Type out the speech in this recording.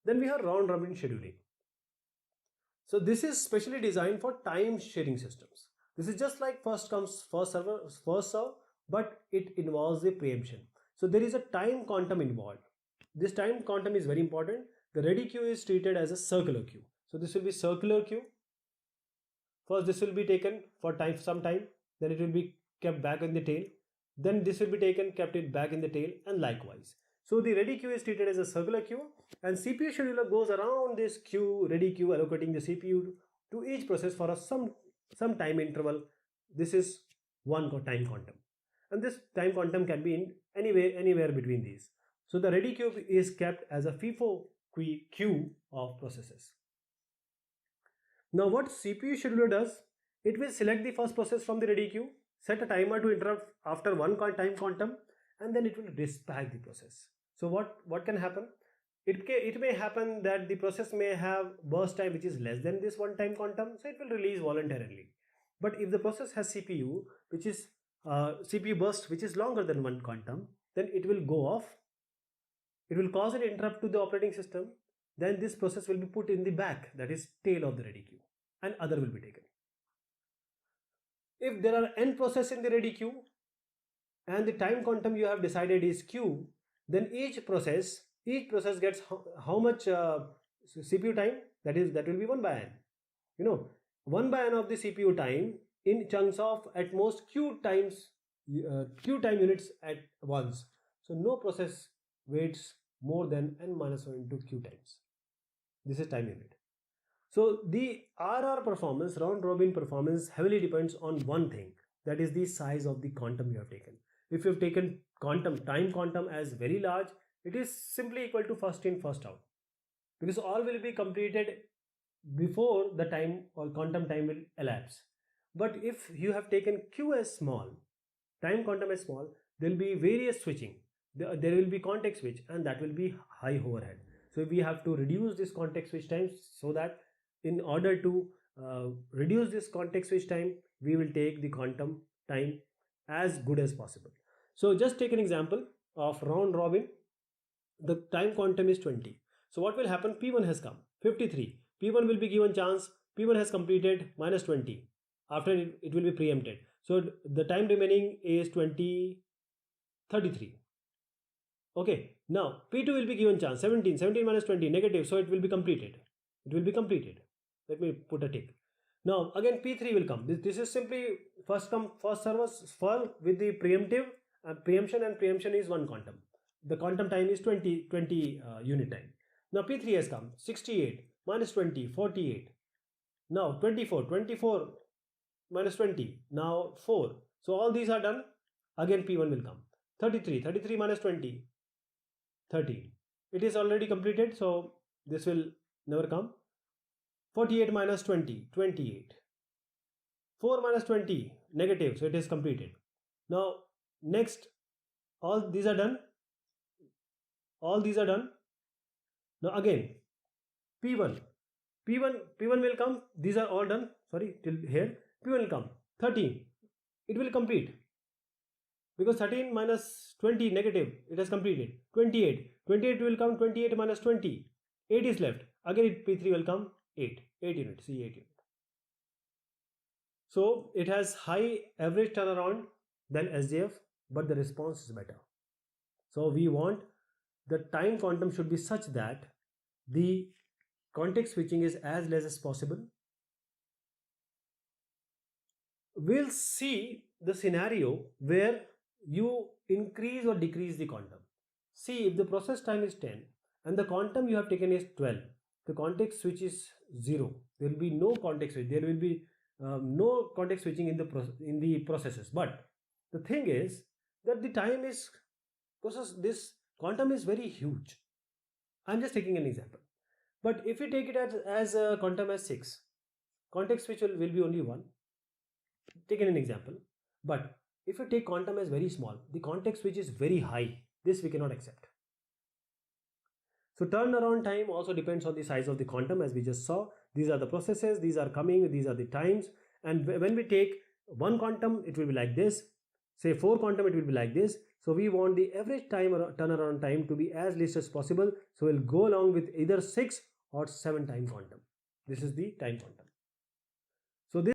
Then we have round robin scheduling. So this is specially designed for time sharing systems. This is just like first comes first server, first serve, but it involves a preemption. So there is a time quantum involved. This time quantum is very important. The ready queue is treated as a circular queue. So this will be circular queue. First this will be taken for time, some time, then it will be kept back in the tail. Then this will be taken, kept it back in the tail, and likewise. So the ready queue is treated as a circular queue, and CPU scheduler goes around this queue, ready queue, allocating the CPU to each process for some time interval. This is one time quantum, and this time quantum can be in anywhere between these. So the ready queue is kept as a FIFO queue of processes. Now what CPU scheduler does, it will select the first process from the ready queue, set a timer to interrupt after one time quantum, and then it will dispatch the process. So what can happen? It may happen that the process may have burst time which is less than this one time quantum, so it will release voluntarily. But if the process has CPU which is CPU burst which is longer than one quantum, then it will go off. It will cause an interrupt to the operating system. Then this process will be put in the back, that is tail of the ready queue, and other will be taken. If there are n process in the ready queue and the time quantum you have decided is q, then each process gets how much CPU time, that will be 1 by n. 1 by n of the CPU time in chunks of at most q time units at once. So no process waits more than n minus 1 into q times. This is time unit. So the RR performance, round robin performance, heavily depends on one thing, that is the size of the quantum you have taken. If you have taken time quantum as very large, it is simply equal to first in first out, because all will be completed before the time or quantum time will elapse. But if you have taken Q as small, time quantum as small, there will be various switching. There will be context switch, and that will be high overhead. So we have to reduce this context switch time, so that in order to reduce this context switch time, we will take the quantum time as good as possible. So just take an example of round robin. The time quantum is 20. So what will happen? P1 has come 53. P1 will be given chance. P1 has completed minus 20. After it will be preempted. So the time remaining is 33. Okay. Now P2 will be given chance 17. 17 minus 20 negative. So it will be completed. Let me put a tick. Now again P3 will come. This is simply first come first serve for with the preemptive preemption, and preemption is one quantum. The quantum time is 20 unit time. Now P3 has come 68 minus 20 48. Now 24 minus 20, now 4. So all these are done. Again P1 will come 33 minus 20 13. It is already completed, so this will never come. 48 minus 20 28. 4 minus 20 negative, so it is completed. Now next, all these are done. Now again P1 will come. These are all done. Sorry, till here P1 will come 13. It will complete, because 13 minus 20 negative, it has completed. 28 will come. 28 minus 20, 8 is left. Again P3 will come 8 units. See, 8 units. So it has high average turnaround than SJF, but the response is better. So we want the time quantum should be such that the context switching is as less as possible. We'll see the scenario where you increase or decrease the quantum. See, if the process time is 10 and the quantum you have taken is 12, the context switch is 0. There will be no context switch. There will be no context switching in the processes. But the thing is that the time is this quantum is very huge. I'm just taking an example. But if you take it as a quantum as 6, context switch will be only 1. Taken an example. But if you take quantum as very small, the context switch is very high. This we cannot accept. So turnaround time also depends on the size of the quantum, as we just saw. These are the processes, these are coming, these are the times. And when we take one quantum, it will be like this. say 4 quantum, it will be like this. So we want the average time or turnaround time to be as least as possible. So we'll go along with either 6 or 7 time quantum. This is the time quantum.